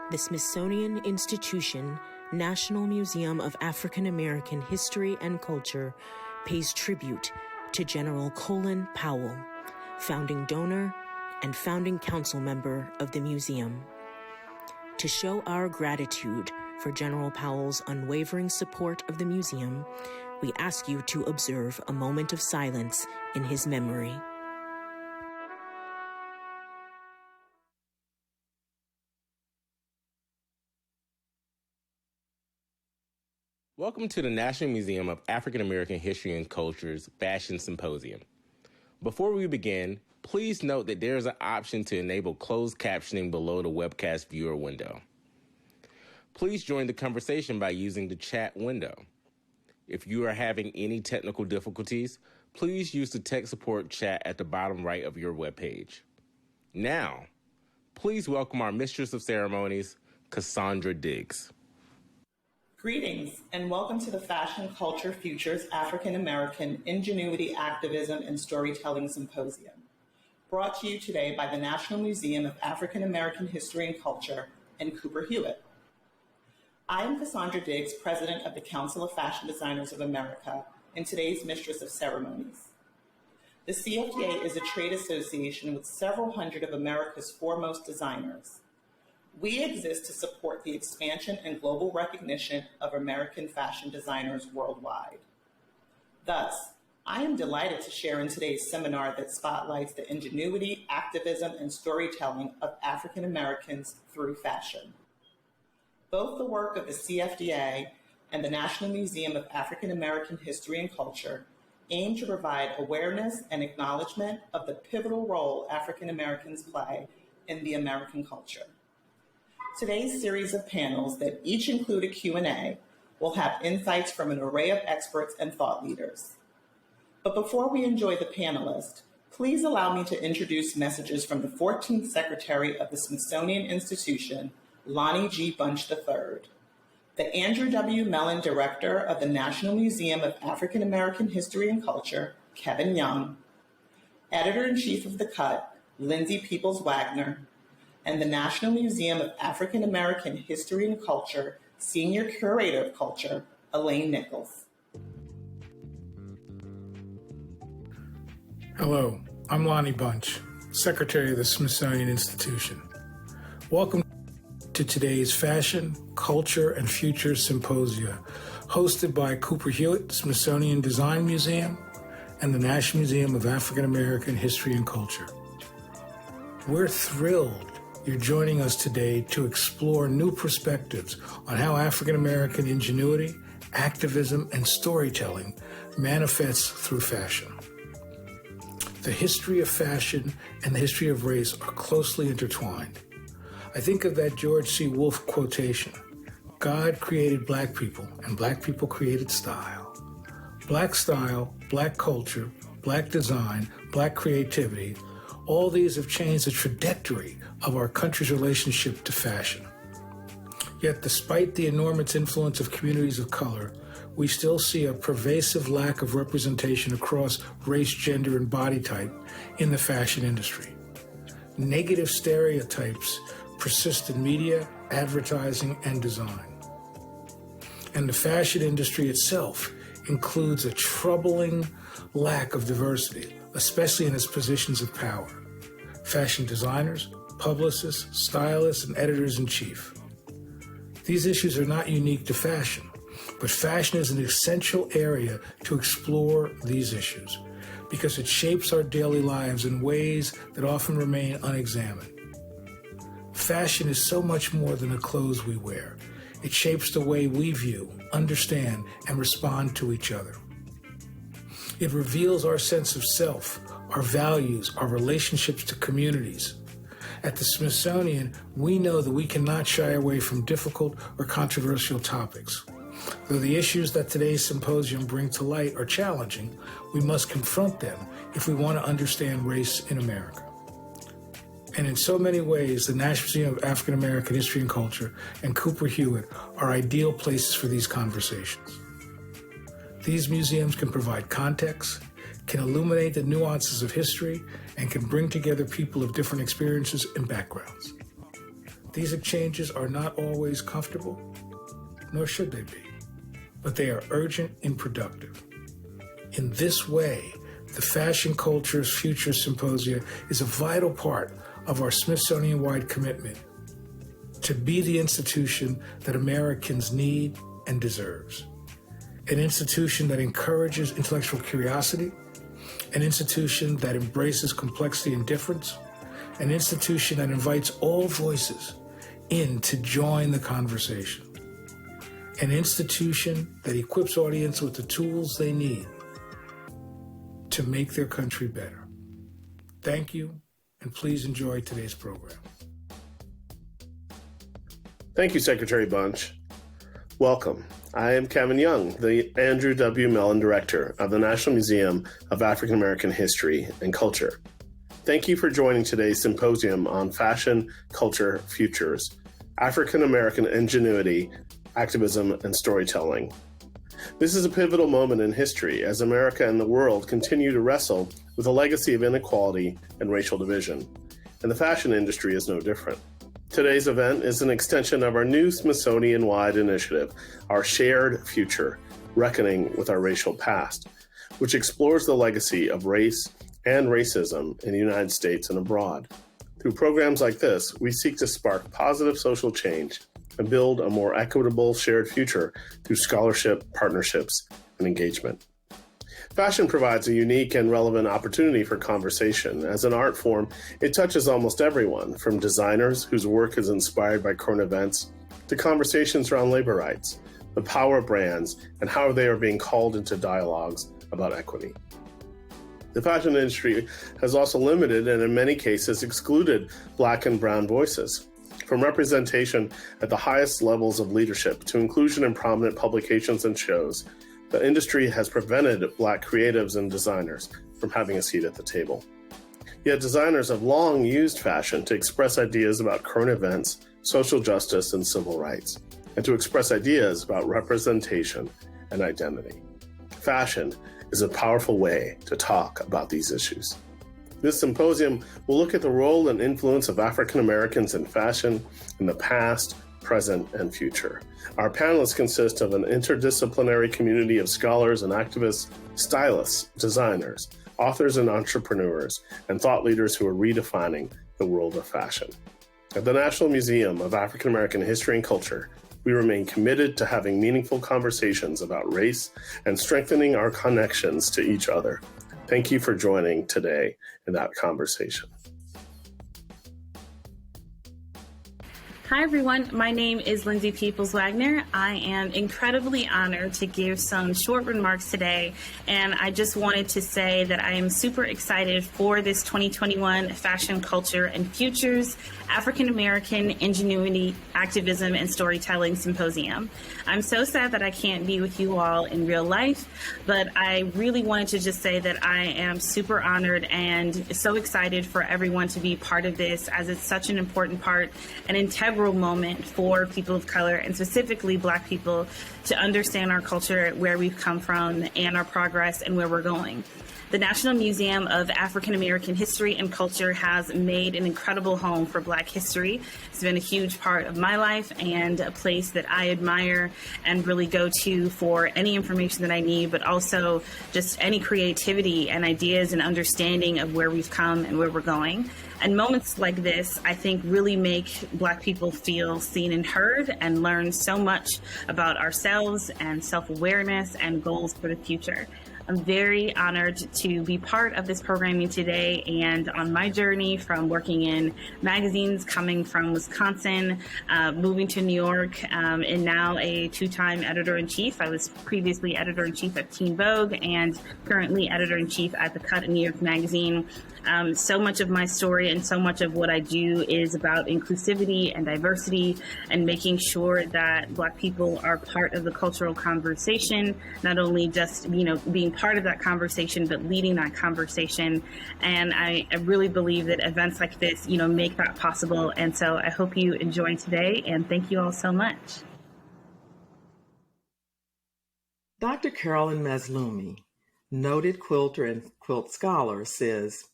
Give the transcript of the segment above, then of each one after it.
The Smithsonian Institution National Museum of African American History and Culture pays tribute to General Colin Powell, founding donor and founding council member of the museum. To show our gratitude for General Powell's unwavering support of the museum, we ask you to observe a moment of silence in his memory. Welcome to the National Museum of African American History and Culture's Fashion Symposium. Before we begin, please note that there is an option to enable closed captioning below the webcast viewer window. Please join the conversation by using the chat window. If you are having any technical difficulties, please use the tech support chat at the bottom right of your webpage. Now, please welcome our Mistress of Ceremonies, Cassandra Diggs. Greetings and welcome to the Fashion Culture Futures African American Ingenuity, Activism, and Storytelling Symposium, brought to you today by the National Museum of African American History and Culture and Cooper Hewitt. I am Cassandra Diggs, President of the Council of Fashion Designers of America, and today's Mistress of Ceremonies. The CFDA is a trade association with several hundred of America's foremost designers. We exist to support the expansion and global recognition of American fashion designers worldwide. Thus, I am delighted to share in today's seminar that spotlights the ingenuity, activism, and storytelling of African Americans through fashion. Both the work of the CFDA and the National Museum of African American History and Culture aim to provide awareness and acknowledgement of the pivotal role African Americans play in the American culture. Today's series of panels that each include a Q&A will have insights from an array of experts and thought leaders. But before we enjoy the panelists, please allow me to introduce messages from the 14th Secretary of the Smithsonian Institution, Lani G. Bunch III, the Andrew W. Mellon Director of the National Museum of African American History and Culture, Kevin Young, Editor-in-Chief of The Cut, Lindsay Peeples Wagner, and the National Museum of African American History and Culture, Senior Curator of Culture, Elaine Nichols. Hello, I'm Lani Bunch, Secretary of the Smithsonian Institution. Welcome to today's Fashion, Culture, and Future Symposia, hosted by Cooper Hewitt Smithsonian Design Museum and the National Museum of African American History and Culture. We're thrilled you're joining us today to explore new perspectives on how African American ingenuity, activism, and storytelling manifests through fashion. The history of fashion and the history of race are closely intertwined. I think of that George C. Wolfe quotation, "God created black people and black people created style." Black style, black culture, black design, black creativity, all these have changed the trajectory of our country's relationship to fashion. Yet, despite the enormous influence of communities of color, we still see a pervasive lack of representation across race, gender, and body type in the fashion industry. Negative stereotypes persist in media, advertising, and design. And the fashion industry itself includes a troubling lack of diversity, especially in its positions of power. Fashion designers, publicists, stylists, and editors-in-chief. These issues are not unique to fashion, but fashion is an essential area to explore these issues because it shapes our daily lives in ways that often remain unexamined. Fashion is so much more than the clothes we wear. It shapes the way we view, understand, and respond to each other. It reveals our sense of self, our values, our relationships to communities. At the Smithsonian, we know that we cannot shy away from difficult or controversial topics. Though the issues that today's symposium bring to light are challenging, we must confront them if we want to understand race in America. And in so many ways, the National Museum of African American History and Culture and Cooper Hewitt are ideal places for these conversations. These museums can provide context, can illuminate the nuances of history, and can bring together people of different experiences and backgrounds. These exchanges are not always comfortable, nor should they be, but they are urgent and productive. In this way, the Fashion Cultures Futures Symposia is a vital part of our Smithsonian-wide commitment to be the institution that Americans need and deserves. An institution that encourages intellectual curiosity, an institution that embraces complexity and difference, an institution that invites all voices in to join the conversation, an institution that equips audience with the tools they need to make their country better. Thank you, and please enjoy today's program. Thank you, Secretary Bunch. Welcome. I am Kevin Young, the Andrew W. Mellon Director of the National Museum of African American History and Culture. Thank you for joining today's symposium on Fashion, Culture, Futures, African American Ingenuity, Activism, and Storytelling. This is a pivotal moment in history as America and the world continue to wrestle with a legacy of inequality and racial division, and the fashion industry is no different. Today's event is an extension of our new Smithsonian-wide initiative, Our Shared Future, Reckoning with Our Racial Past, which explores the legacy of race and racism in the United States and abroad. Through programs like this, we seek to spark positive social change and build a more equitable shared future through scholarship, partnerships, and engagement. Fashion provides a unique and relevant opportunity for conversation. As an art form, it touches almost everyone, from designers whose work is inspired by current events to conversations around labor rights, the power of brands, and how they are being called into dialogues about equity. The fashion industry has also limited and in many cases excluded Black and Brown voices. From representation at the highest levels of leadership to inclusion in prominent publications and shows, the industry has prevented Black creatives and designers from having a seat at the table. Yet designers have long used fashion to express ideas about current events, social justice, and civil rights, and to express ideas about representation and identity. Fashion is a powerful way to talk about these issues. This symposium will look at the role and influence of African Americans in fashion in the past, present, and future. Our panelists consist of an interdisciplinary community of scholars and activists, stylists, designers, authors and entrepreneurs, and thought leaders who are redefining the world of fashion. At the National Museum of African American History and Culture, we remain committed to having meaningful conversations about race and strengthening our connections to each other. Thank you for joining today in that conversation. Hi, everyone. My name is Lindsay Peeples Wagner. I am incredibly honored to give some short remarks today, and I just wanted to say that I am super excited for this 2021 Fashion, Culture, and Futures African American Ingenuity, Activism, and Storytelling Symposium. I'm so sad that I can't be with you all in real life, but I really wanted to just say that I am super honored and so excited for everyone to be part of this, as it's such an important part, an integral moment for people of color, and specifically Black people, to understand our culture, where we've come from, and our progress and where we're going. The National Museum of African American History and Culture has made an incredible home for Black history. It's been a huge part of my life and a place that I admire and really go to for any information that I need, but also just any creativity and ideas and understanding of where we've come and where we're going. And moments like this, I think, really make Black people feel seen and heard and learn so much about ourselves and self-awareness and goals for the future. I'm very honored to be part of this programming today, and on my journey from working in magazines, coming from Wisconsin, moving to New York, and now a two-time editor-in-chief. I was previously editor-in-chief at Teen Vogue and currently editor-in-chief at The Cut in New York Magazine. So much of my story and so much of what I do is about inclusivity and diversity and making sure that Black people are part of the cultural conversation, not only just, being part of that conversation, but leading that conversation. And I really believe that events like this, make that possible. And so I hope you enjoy today, and thank you all so much. Dr. Carolyn Mazelumi, noted quilter and quilt scholar, says,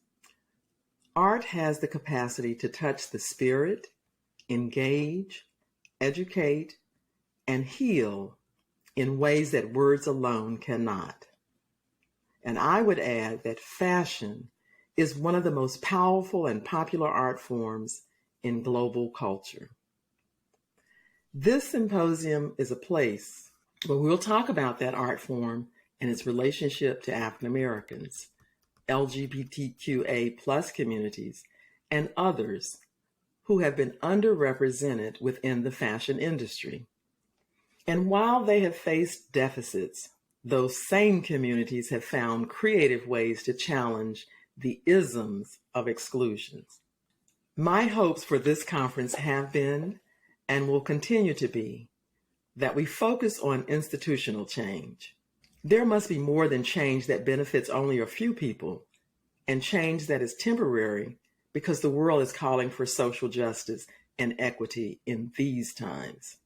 "Art has the capacity to touch the spirit, engage, educate, and heal in ways that words alone cannot. And I would add that fashion is one of the most powerful and popular art forms in global culture. This symposium is a place where we'll talk about that art form and its relationship to African Americans, LGBTQA plus communities, and others who have been underrepresented within the fashion industry. And while they have faced deficits, those same communities have found creative ways to challenge the isms of exclusions. My hopes for this conference have been and will continue to be that we focus on institutional change. There must be more than change that benefits only a few people and change that is temporary because the world is calling for social justice and equity in these times.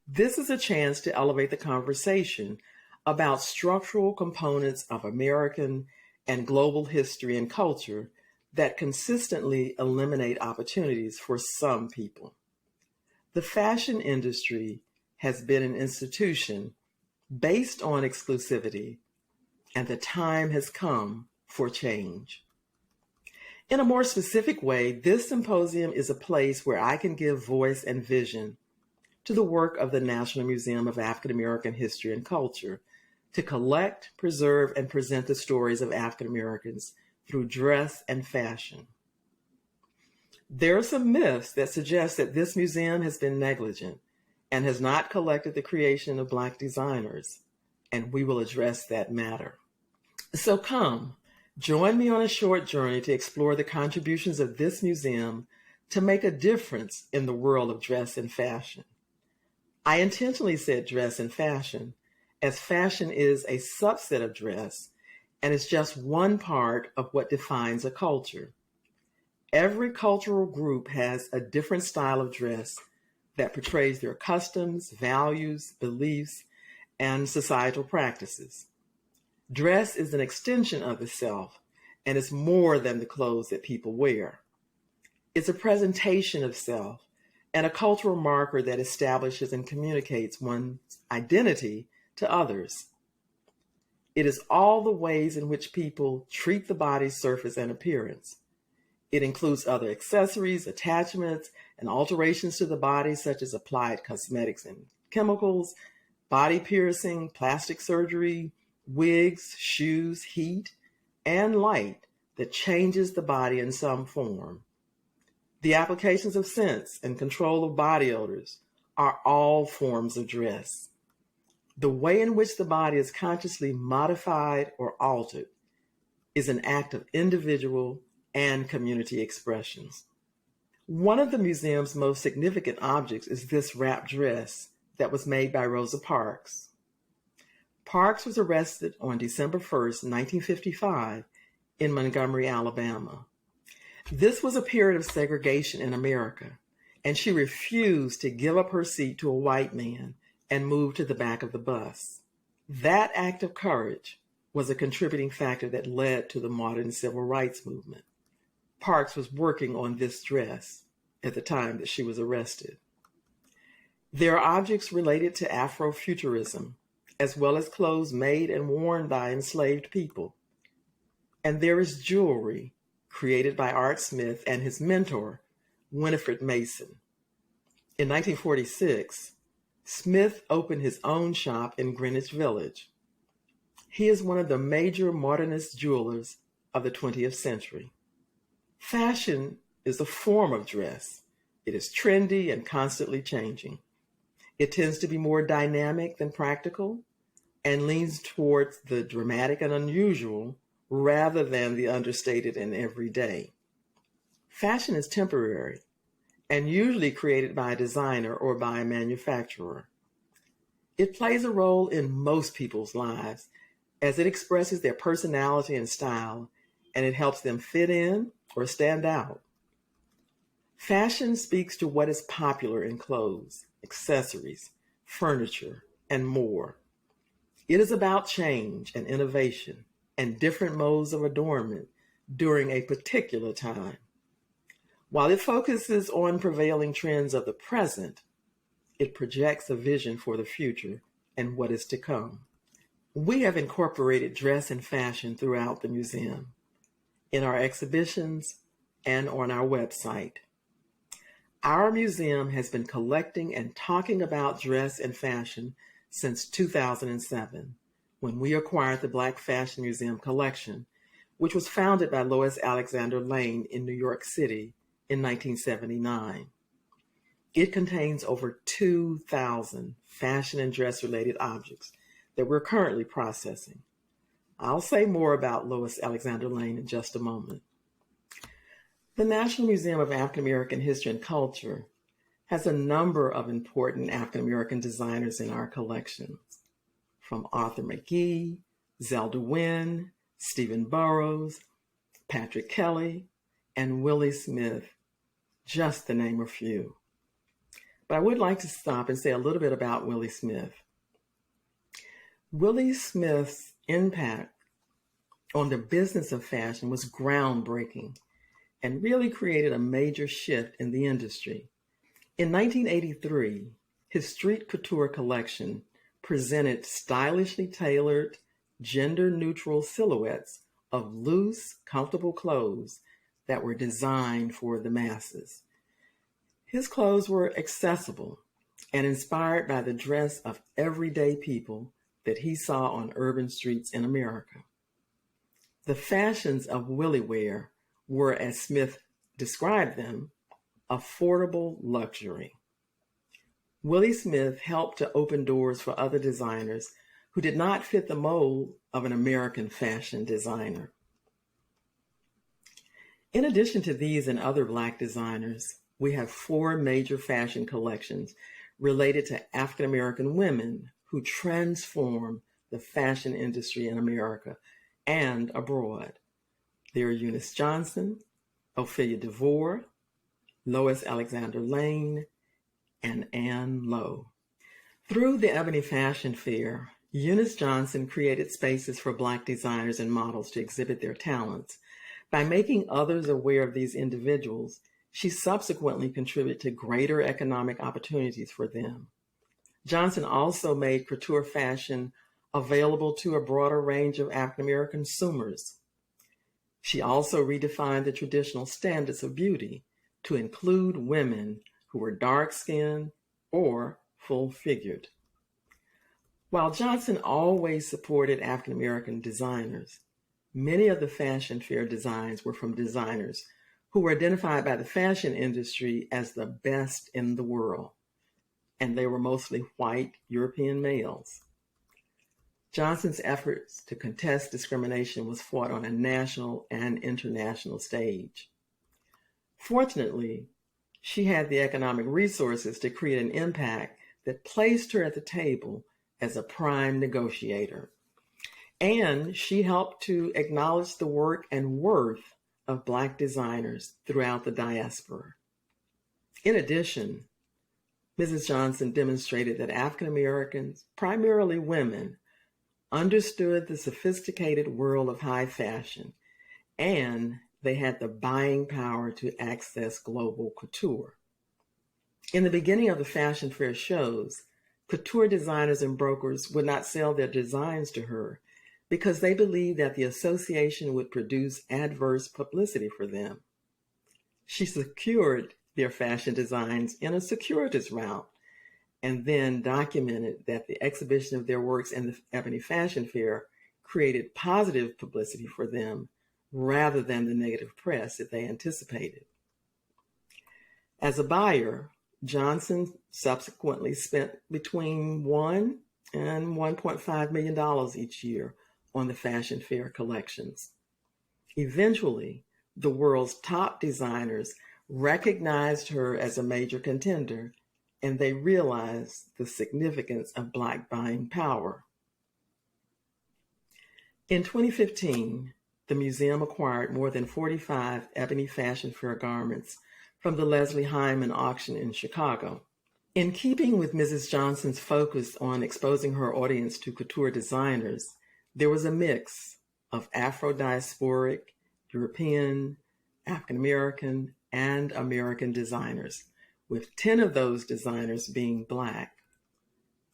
This is a chance to elevate the conversation about structural components of American and global history and culture that consistently eliminate opportunities for some people. The fashion industry has been an institution based on exclusivity, and the time has come for change. In a more specific way, this symposium is a place where I can give voice and vision to the work of the National Museum of African American History and Culture to collect, preserve, and present the stories of African Americans through dress and fashion. There are some myths that suggest that this museum has been negligent and has not collected the creation of Black designers, and we will address that matter. So come, join me on a short journey to explore the contributions of this museum to make a difference in the world of dress and fashion. I intentionally said dress and fashion, as fashion is a subset of dress and is just one part of what defines a culture. Every cultural group has a different style of dress that portrays their customs, values, beliefs, and societal practices. Dress is an extension of the self and is more than the clothes that people wear. It's a presentation of self and a cultural marker that establishes and communicates one's identity to others. It is all the ways in which people treat the body's surface and appearance. It includes other accessories, attachments, and alterations to the body, such as applied cosmetics and chemicals, body piercing, plastic surgery, wigs, shoes, heat, and light that changes the body in some form. The applications of scents and control of body odors are all forms of dress. The way in which the body is consciously modified or altered is an act of individual and community expressions. One of the museum's most significant objects is this wrap dress that was made by Rosa Parks. Parks was arrested on December 1st, 1955 in Montgomery, Alabama. This was a period of segregation in America, and she refused to give up her seat to a white man and moved to the back of the bus. That act of courage was a contributing factor that led to the modern civil rights movement. Parks was working on this dress at the time that she was arrested. There are objects related to Afrofuturism, as well as clothes made and worn by enslaved people. And there is jewelry created by Art Smith and his mentor, Winifred Mason. In 1946, Smith opened his own shop in Greenwich Village. He is one of the major modernist jewelers of the 20th century. Fashion is a form of dress. It is trendy and constantly changing. It tends to be more dynamic than practical and leans towards the dramatic and unusual rather than the understated and everyday. Fashion is temporary and usually created by a designer or by a manufacturer. It plays a role in most people's lives as it expresses their personality and style, and it helps them fit in or stand out. Fashion speaks to what is popular in clothes, accessories, furniture, and more. It is about change and innovation and different modes of adornment during a particular time. While it focuses on prevailing trends of the present, it projects a vision for the future and what is to come. We have incorporated dress and fashion throughout the museum, in our exhibitions, and on our website. Our museum has been collecting and talking about dress and fashion since 2007, when we acquired the Black Fashion Museum collection, which was founded by Lois Alexander Lane in New York City in 1979. It contains over 2,000 fashion and dress-related objects that we're currently processing. I'll say more about Lois Alexander Lane in just a moment. The National Museum of African American History and Culture has a number of important African American designers in our collections, from Arthur McGee, Zelda Wynn, Stephen Burrows, Patrick Kelly, and Willie Smith, just to name a few. But I would like to stop and say a little bit about Willie Smith. Willie Smith's impact on the business of fashion was groundbreaking and really created a major shift in the industry. In 1983, his Street Couture collection presented stylishly tailored, gender-neutral silhouettes of loose, comfortable clothes that were designed for the masses. His clothes were accessible and inspired by the dress of everyday people that he saw on urban streets in America. The fashions of Willie wear were, as Smith described them, affordable luxury. Willie Smith helped to open doors for other designers who did not fit the mold of an American fashion designer. In addition to these and other Black designers, we have 4 major fashion collections related to African American women who transformed the fashion industry in America and abroad. They are Eunice Johnson, Ophelia Devore, Lois Alexander Lane, and Anne Lowe. Through the Ebony Fashion Fair, Eunice Johnson created spaces for Black designers and models to exhibit their talents. By making others aware of these individuals, she subsequently contributed to greater economic opportunities for them. Johnson also made couture fashion available to a broader range of African American consumers. She also redefined the traditional standards of beauty to include women who were dark-skinned or full-figured. While Johnson always supported African American designers, many of the fashion fair designs were from designers who were identified by the fashion industry as the best in the world, and they were mostly white European males. Johnson's efforts to contest discrimination was fought on a national and international stage. Fortunately, she had the economic resources to create an impact that placed her at the table as a prime negotiator. And she helped to acknowledge the work and worth of Black designers throughout the diaspora. In addition, Mrs. Johnson demonstrated that African Americans, primarily women, understood the sophisticated world of high fashion, and they had the buying power to access global couture. In the beginning of the fashion fair shows, couture designers and brokers would not sell their designs to her because they believed that the association would produce adverse publicity for them. She secured their fashion designs in a circuitous route and then documented that the exhibition of their works in the Ebony Fashion Fair created positive publicity for them rather than the negative press that they anticipated. As a buyer, Johnson subsequently spent between $1 and $1.5 million each year on the fashion fair collections. Eventually, the world's top designers recognized her as a major contender, and they realized the significance of Black buying power. In 2015, the museum acquired more than 45 Ebony Fashion Fair garments from the Leslie Hyman auction in Chicago. In keeping with Mrs. Johnson's focus on exposing her audience to couture designers, there was a mix of Afro-diasporic, European, African American, and American designers, with 10 of those designers being Black: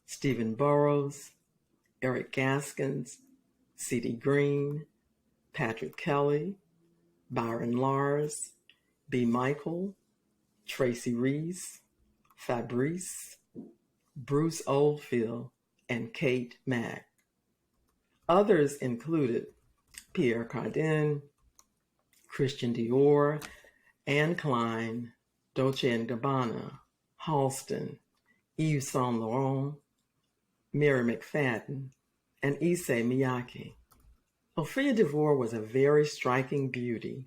Stephen Burrows, Eric Gaskins, C.D. Green, Patrick Kelly, Byron Lars, B. Michael, Tracy Reese, Fabrice, Bruce Oldfield, and Kate Mack. Others included Pierre Cardin, Christian Dior, Anne Klein, Dolce & Gabbana, Halston, Yves Saint Laurent, Mary McFadden, and Issey Miyake. Ophelia Devore was a very striking beauty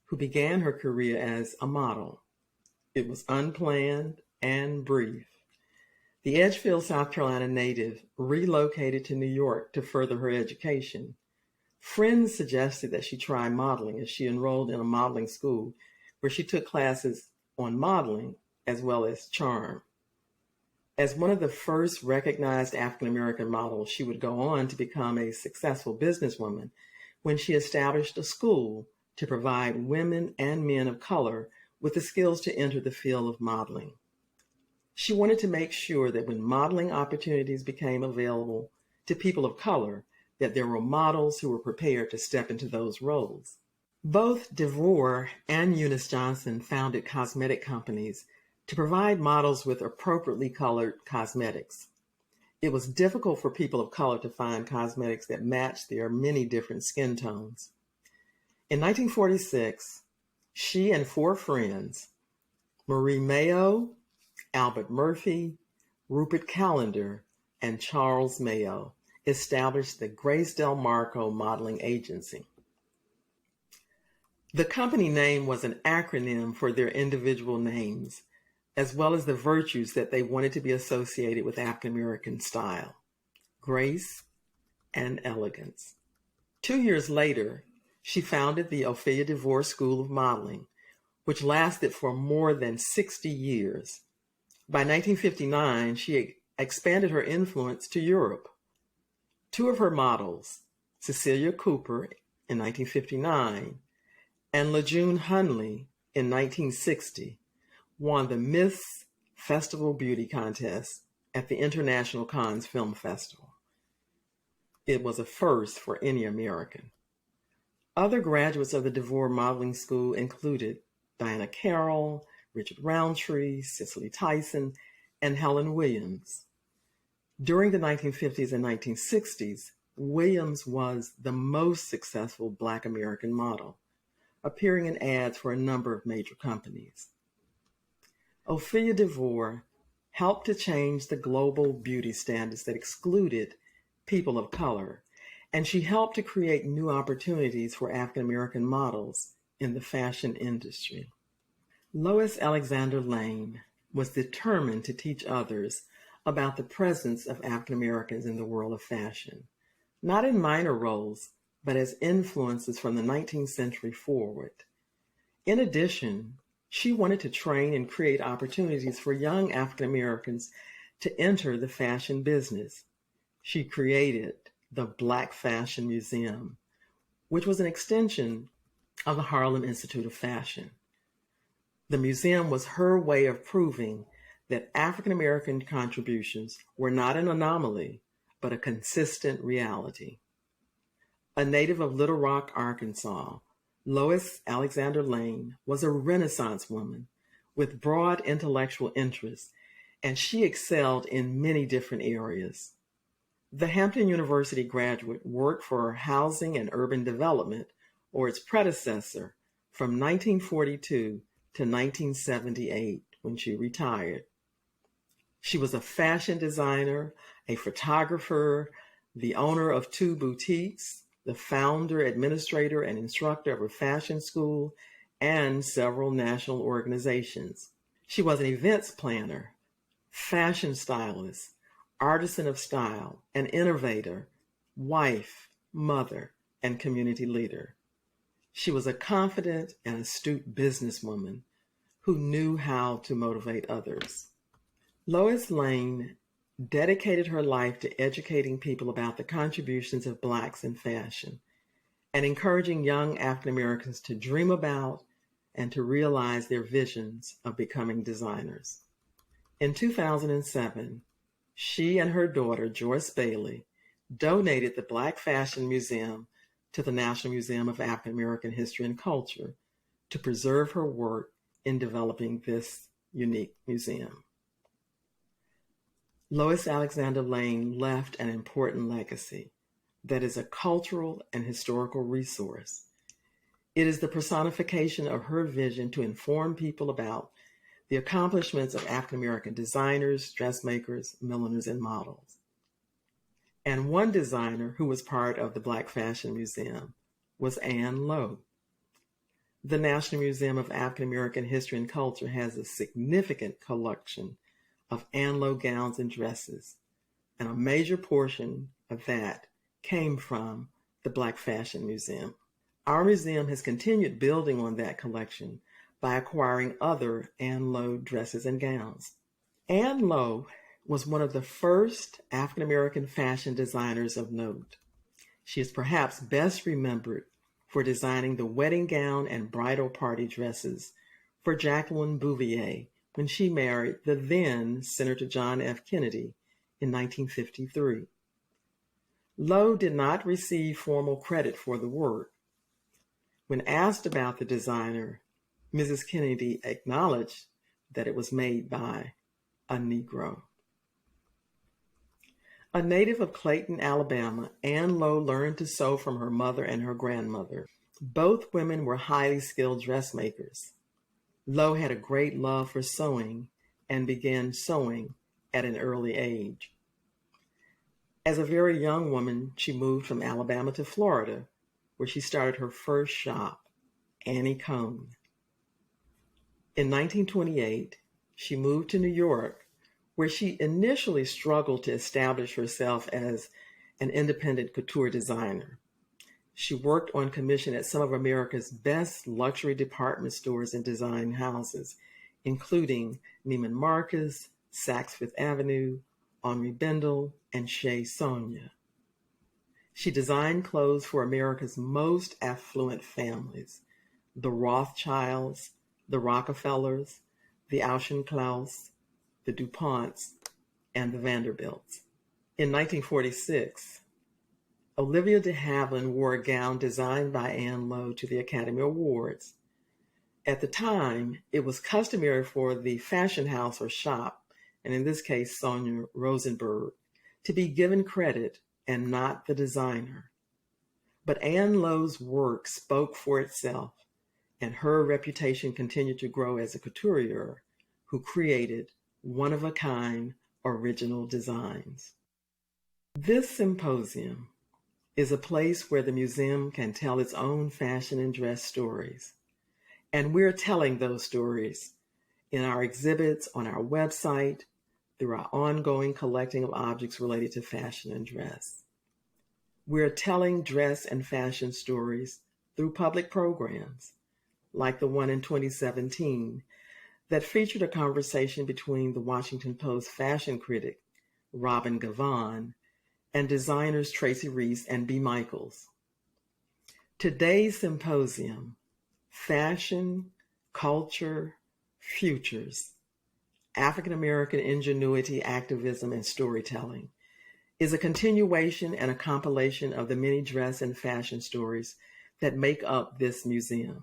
who began her career as a model. It was unplanned and brief. The Edgefield, South Carolina native relocated to New York to further her education. Friends suggested that she try modeling as she enrolled in a modeling school where she took classes on modeling as well as charm. As one of the first recognized African-American models, she would go on to become a successful businesswoman when she established a school to provide women and men of color with the skills to enter the field of modeling. She wanted to make sure that when modeling opportunities became available to people of color, that there were models who were prepared to step into those roles. Both Devore and Eunice Johnson founded cosmetic companies to provide models with appropriately colored cosmetics. It was difficult for people of color to find cosmetics that matched their many different skin tones. In 1946, she and 4 friends, Marie Mayo, Albert Murphy, Rupert Callender, and Charles Mayo, established the Grace Del Marco Modeling Agency. The company name was an acronym for their individual names, as well as the virtues that they wanted to be associated with African American style: grace and elegance. 2 years later, she founded the Ophelia Devore School of Modeling, which lasted for more than 60 years. By 1959, she expanded her influence to Europe. 2 of her models, Cecilia Cooper in 1959 and LaJune Hunley in 1960, won the Miss Festival Beauty Contest at the International Cannes Film Festival. It was a first for any American. Other graduates of the Devore Modeling School included Diana Carroll, Richard Roundtree, Cicely Tyson, and Helen Williams. During the 1950s and 1960s, Williams was the most successful Black American model, appearing in ads for a number of major companies. Ophelia Devore helped to change the global beauty standards that excluded people of color, and she helped to create new opportunities for African American models in the fashion industry. Lois Alexander Lane was determined to teach others about the presence of African Americans in the world of fashion, not in minor roles, but as influences from the 19th century forward. In addition, she wanted to train and create opportunities for young African Americans to enter the fashion business. She created the Black Fashion Museum, which was an extension of the Harlem Institute of Fashion. The museum was her way of proving that African American contributions were not an anomaly, but a consistent reality. A native of Little Rock, Arkansas, Lois Alexander Lane was a Renaissance woman with broad intellectual interests, and she excelled in many different areas. The Hampton University graduate worked for Housing and Urban Development, or its predecessor, from 1942 to 1978 when she retired. She was a fashion designer, a photographer, the owner of 2 boutiques, the founder, administrator, and instructor of a fashion school, and several national organizations. She was an events planner, fashion stylist, artisan of style, an innovator, wife, mother, and community leader. She was a confident and astute businesswoman who knew how to motivate others. Lois Lane dedicated her life to educating people about the contributions of Blacks in fashion and encouraging young African Americans to dream about and to realize their visions of becoming designers. In 2007, she and her daughter, Joyce Bailey, donated the Black Fashion Museum to the National Museum of African American History and Culture to preserve her work in developing this unique museum. Lois Alexander Lane left an important legacy that is a cultural and historical resource. It is the personification of her vision to inform people about the accomplishments of African American designers, dressmakers, milliners, and models. And one designer who was part of the Black Fashion Museum was Anne Lowe. The National Museum of African American History and Culture has a significant collection of Anne Lowe gowns and dresses, and a major portion of that came from the Black Fashion Museum. Our museum has continued building on that collection by acquiring other Anne Lowe dresses and gowns. Anne Lowe was one of the first African American fashion designers of note. She is perhaps best remembered for designing the wedding gown and bridal party dresses for Jacqueline Bouvier when she married the then Senator John F. Kennedy in 1953. Lowe did not receive formal credit for the work. When asked about the designer, Mrs. Kennedy acknowledged that it was made by a Negro. A native of Clayton, Alabama, Anne Lowe learned to sew from her mother and her grandmother. Both women were highly skilled dressmakers. Lowe had a great love for sewing and began sewing at an early age. As a very young woman, she moved from Alabama to Florida, where she started her first shop, Annie Cone. In 1928, she moved to New York, where she initially struggled to establish herself as an independent couture designer. She worked on commission at some of America's best luxury department stores and design houses, including Neiman Marcus, Saks Fifth Avenue, Henri Bendel, and Chez Sonia. She designed clothes for America's most affluent families, the Rothschilds, the Rockefellers, the Auchincloss, the DuPonts, and the Vanderbilts. In 1946, Olivia de Havilland wore a gown designed by Anne Lowe to the Academy Awards. At the time, it was customary for the fashion house or shop, and in this case, Sonia Rosenberg, to be given credit and not the designer. But Anne Lowe's work spoke for itself, and her reputation continued to grow as a couturier who created one-of-a-kind original designs. This symposium is a place where the museum can tell its own fashion and dress stories. And we're telling those stories in our exhibits, on our website, through our ongoing collecting of objects related to fashion and dress. We're telling dress and fashion stories through public programs, like the one in 2017 that featured a conversation between the Washington Post fashion critic Robin Gavon and designers Tracy Reese and B. Michaels. Today's symposium, Fashion, Culture, Futures, African American Ingenuity, Activism, and Storytelling, is a continuation and a compilation of the many dress and fashion stories that make up this museum.